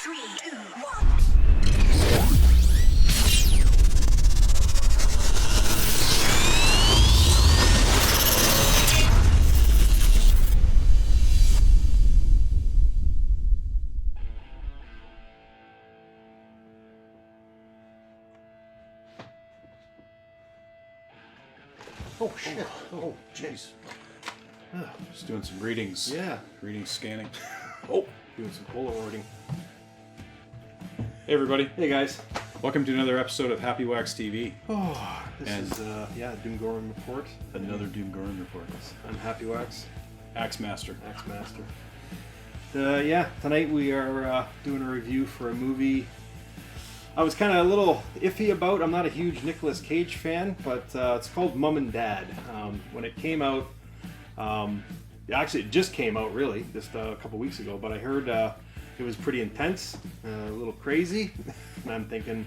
3, 2, 1. Oh shit! Oh jeez! Just doing some readings. Yeah, Reading, scanning. Oh, doing some Polaroiding. Hey everybody, Hey guys. welcome to another episode of Happywax TV. Oh, this And- is Doom Gorham Report. Another Doom Gorham report. I'm Happywax, Axe Master. Axe Master. Tonight we are doing a review for a movie I was kind of a little iffy about. I'm not a huge Nicolas Cage fan, but it's called Mum and Dad. When it came out, actually it just came out really, just a couple weeks ago, but I heard it was pretty intense, a little crazy, and I'm thinking,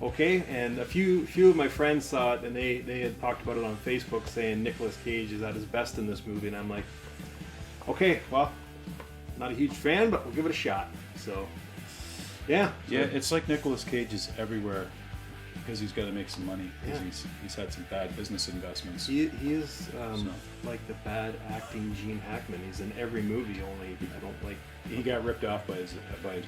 okay, and a few of my friends saw it, and they had talked about it on Facebook saying Nicolas Cage is at his best in this movie, and I'm like, okay, well, not a huge fan, but we'll give it a shot. So, yeah. Yeah, it's like Nicolas Cage is everywhere because he's got to make some money because Yeah. he's had some bad business investments. He is like the bad acting Gene Hackman. He's in every movie, only I don't like. He got ripped off by his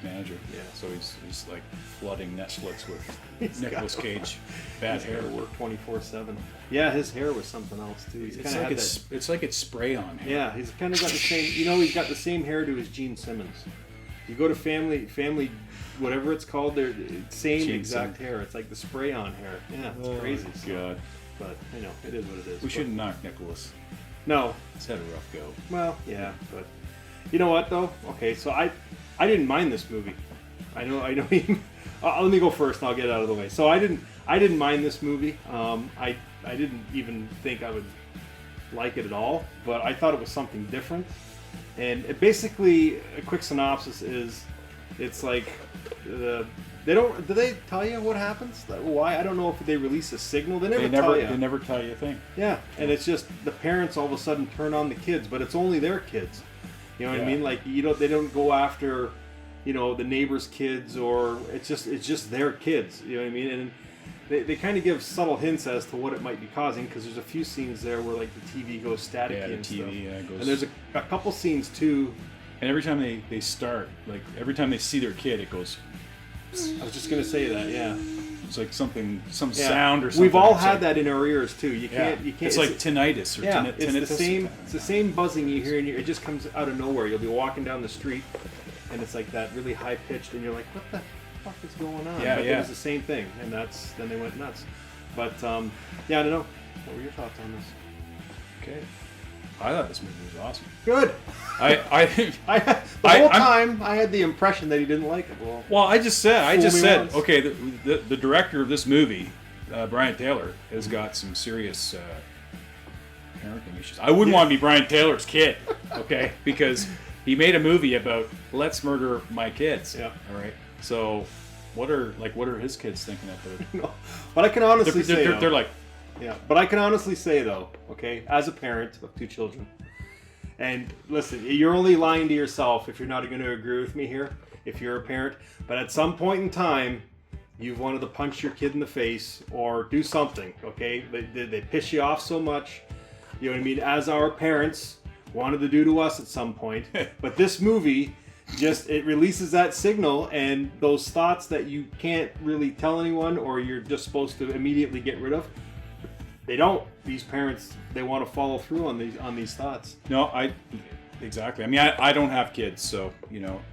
manager. Yeah. So he's like flooding Netflix with He's Nicolas got- Cage bad His hair. hair work 24/7. Yeah, his hair was something else too. He's It's kind like of it's like it's spray on hair. yeah. He's kind of got the same. You know, he's got the same hairdo as Gene Simmons. You go to family, whatever it's called, they're same Gene exact Simmons. hair. It's like the spray on hair. Yeah, it's crazy. So, God, but you know, it is what it is. we But- shouldn't knock Nicolas. No, He's had a rough go. well, yeah, but you know what though? Okay, so I didn't mind this movie. I know. Let me go first, and I'll get it out of the way. So I didn't mind this movie. I didn't even think I would like it at all, but I thought it was something different. And it basically, a quick synopsis is, it's like they don't. Do they tell you what happens? Why? I don't know if they release a signal. They never tell you. They never tell you a thing. Yeah, and it's just the parents all of a sudden turn on the kids, but it's only their kids. You know what I Yeah. mean? Like they don't go after, the neighbors' kids, or it's just their kids. You know what I mean? And they kind of give subtle hints as to what it might be causing, because there's a few scenes there where like the TV goes staticky Yeah, the and TV stuff. goes. And there's a couple scenes too. And every time they start, like every time they see their kid, it goes. I was just gonna say that. Yeah. It's like some Yeah. sound or something. We've all It's had like- that in our ears too. You Yeah. can't. It's like tinnitus or Yeah, tinnitus. it's the same. It's the same buzzing you hear, and it just comes out of nowhere. You'll be walking down the street, and it's like that really high pitched, and you're like, "What the fuck is going on?" Yeah, but yeah. It was the same thing, and then they went nuts. But yeah, I don't know. What were your thoughts on this? Okay. I thought this movie was awesome. Good. I The whole I'm- time I had the impression that he didn't like it. Well, I just said Fool me once. okay. The director of this movie, Brian Taylor, has got some serious parenting issues. I wouldn't want to be Brian Taylor's kid, okay? Because he made a movie about let's murder my kids. Yeah. All right. So what are his kids thinking out there? no. But I can honestly say though- They're like, Yeah, but I can honestly say though, okay, as a parent of 2 children, and listen, you're only lying to yourself if you're not going to agree with me here, if you're a parent, but at some point in time, you've wanted to punch your kid in the face or do something, okay? They piss you off so much, you know what I mean, as our parents wanted to do to us at some point, but this movie it releases that signal, and those thoughts that you can't really tell anyone or you're just supposed to immediately get rid of, they don't. These parents, they want to follow through on these thoughts. no, exactly. I mean, I don't have kids, so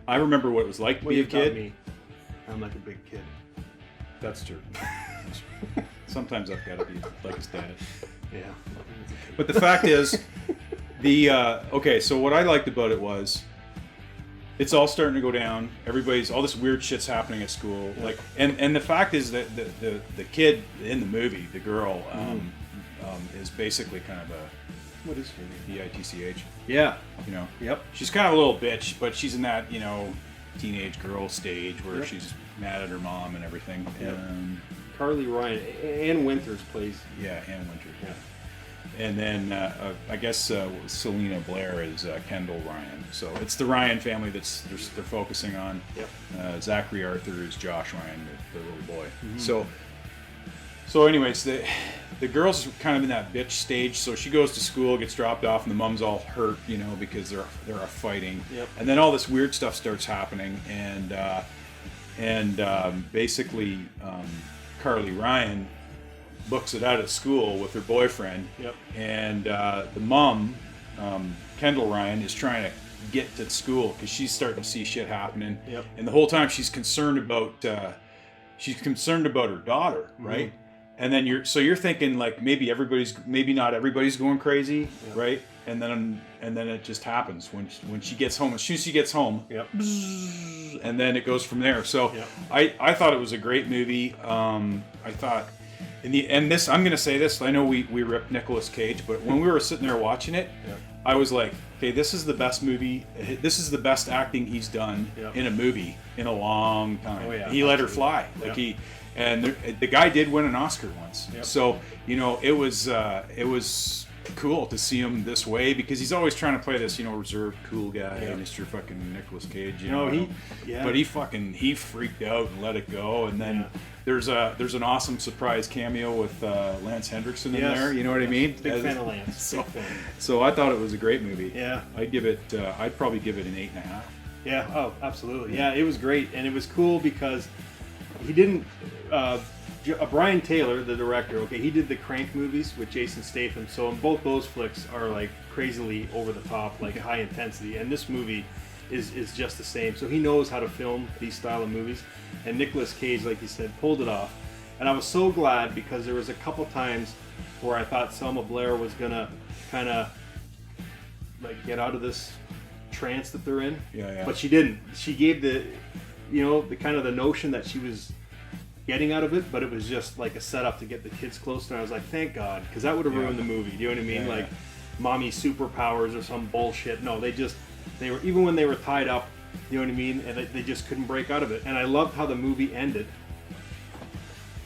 I remember what it was like to be a you've got kid. me. I'm like a big kid. That's true. Sometimes I've got to be like his dad. Yeah. But the fact is, okay. So what I liked about it was, it's all starting to go down. All this weird shit's happening at school. Yeah. Like, and the fact is that the kid in the movie, the girl, is basically kind of a, what is her name? B-I-T-C-H. Yeah. Yep. She's kind of a little bitch, but she's in that teenage girl stage where Yep. she's mad at her mom and everything. Yep. Carly Ryan, Ann Winters plays. Yeah, Ann Winter. Yeah. And then I guess Selena Blair is Kendall Ryan. So it's the Ryan family they're focusing on. Yep. Zachary Arthur is Josh Ryan, the little boy. Mm-hmm. So anyways, the girl's kind of in that bitch stage. So she goes to school, gets dropped off, and the mom's all hurt, because they're fighting. Yep. And then all this weird stuff starts happening, and basically Carly Ryan books it out at school with her boyfriend. Yep. And the mom, Kendall Ryan, is trying to get to school because she's starting to see shit happening. Yep. And the whole time she's concerned about her daughter, right? Mm-hmm. And then you're thinking like maybe not everybody's going crazy, yep. Right? And then it just happens when she gets home. As soon as she gets home, yep. Bzzz, and then it goes from there. So yep. I thought it was a great movie. I thought. I'm going to say this. I know we ripped Nicolas Cage, but when we were sitting there watching it, yep. I was like, okay, this is the best movie. This is the best acting he's done yep. in a movie in a long time. Oh, yeah, he let her fly. Like yep. the guy did win an Oscar once. Yep. So, it was cool to see him this way because he's always trying to play this, reserved, cool guy, yep. Mr. fucking Nicolas Cage. But he freaked out and let it go, and then. Yeah. There's an awesome surprise cameo with Lance Henriksen in there. You know what I mean? Big fan of Lance. So I thought it was a great movie. Yeah. I'd probably give it an 8.5. Yeah. Oh, absolutely. Yeah, it was great, and it was cool because he didn't. Brian Taylor, the director, he did the Crank movies with Jason Statham. So both those flicks are like crazily over the top, like high intensity, and this movie is just the same. So he knows how to film these style of movies. And Nicolas Cage, like you said, pulled it off. And I was so glad because there was a couple times where I thought Selma Blair was gonna kind of like get out of this trance that they're in. Yeah. But she didn't. She gave the kind of the notion that she was getting out of it, but it was just like a setup to get the kids closer. And I was like, thank God, because that would have ruined the movie. Do you know what I mean? Yeah, like mommy superpowers or some bullshit. No, they were, even when they were tied up, you know what I mean? And they just couldn't break out of it. And I loved how the movie ended.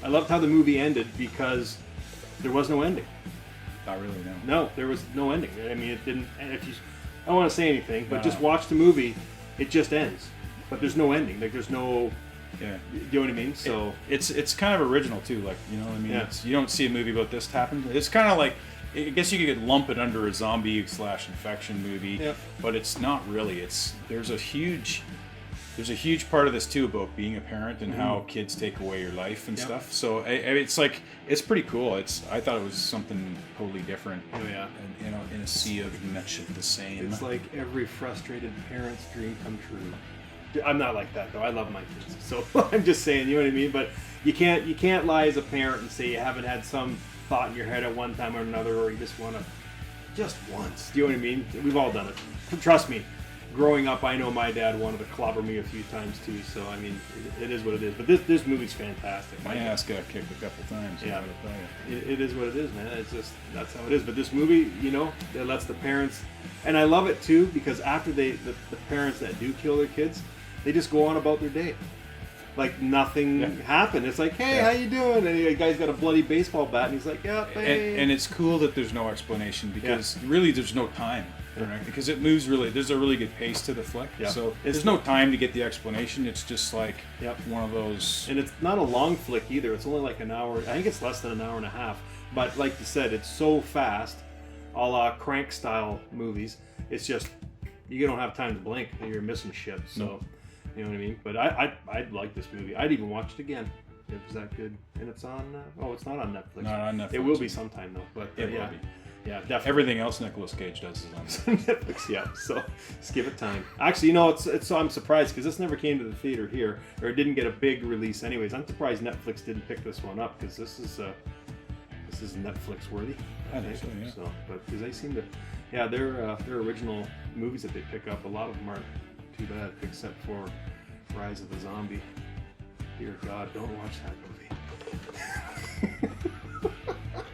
Because there was no ending. Not really, no. No, there was no ending. I mean, it didn't. And I don't want to say anything, but just watch the movie. It just ends. But there's no ending. Like there's no. Yeah. You know what I mean? So it's kind of original too. Like what I mean? Yeah. You don't see a movie about this happen. It's kind of like. I guess you could lump it under a zombie/infection movie, yep. But it's not really. There's a huge part of this too about being a parent and how kids take away your life and yep. stuff. So it's pretty cool. I thought it was something totally different. Oh yeah. And in a sea of much of the same. It's like every frustrated parent's dream come true. I'm not like that though. I love my kids, so I'm just saying. You know what I mean? But you can't lie as a parent and say you haven't had some thought in your head at one time or another, or you just want to just once. Do you know what I mean? We've all done it. Trust me. Growing up, I know my dad wanted to clobber me a few times too. So I mean, it is what it is. But this movie's fantastic. My ass got kicked a couple times. Yeah, it is what it is, man. It's just that's how it is. But this movie, it lets the parents, and I love it too because after the parents that do kill their kids, they just go on about their day. Like nothing happened. It's like, hey, how you doing? And the guy's got a bloody baseball bat, and he's like, yeah, hey. And it's cool that there's no explanation because really there's no time. Right? Because it moves there's a really good pace to the flick. Yeah. So there's no time to get the explanation. It's just like one of those. And it's not a long flick either. It's only like an hour. I think it's less than an hour and a half. But like you said, it's so fast, a la Crank style movies. It's just you don't have time to blink and you're missing shit. So. No. You know what I mean? But I'd like this movie. I'd even watch it again. It was that good. And it's on... it's not on Netflix. Not on Netflix. It will be sometime, though. But it will be. Yeah, definitely. Everything else Nicolas Cage does is on Netflix. Yeah. So just give it time. Actually, it's I'm surprised because this never came to the theater here, or it didn't get a big release anyways. I'm surprised Netflix didn't pick this one up because this is Netflix worthy. I think so, yeah. So, but because they seem to... Yeah, their original movies that they pick up, a lot of them aren't too bad, except for Rise of the Zombie. Dear God, don't watch that movie.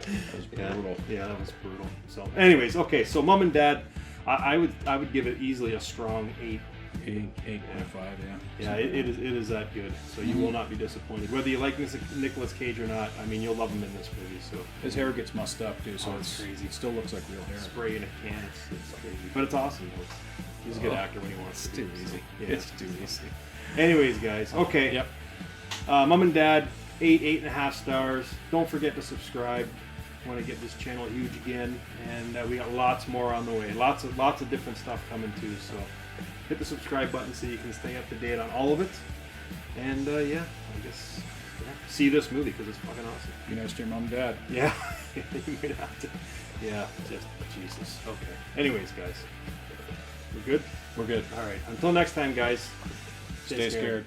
That was brutal. Yeah, that was brutal. So, anyways, okay. So, Mom and Dad, I would give it easily a strong 8. 8.5, yeah. Yeah, it is that good. So you will not be disappointed. Whether you like Nicolas Cage or not, I mean, you'll love him in this movie. So his hair gets mussed up too, so it's crazy. It still looks like real hair. Spray in a can, it's crazy. But it's awesome. He's a good actor when he wants to. It's too easy. Yeah. It's too easy. Anyways, guys. Okay. Yep. Mom and Dad, 8.5 stars. Don't forget to subscribe. Want to get this channel huge again, and we got lots more on the way. Lots of different stuff coming too. So hit the subscribe button so you can stay up to date on all of it. And yeah, I guess see this movie because it's fucking awesome. Be nice to your mom and dad. Yeah, you might have to. Yeah, just Jesus. Okay. Anyways, guys, we're good. We're good. All right. Until next time, guys. Stay scared.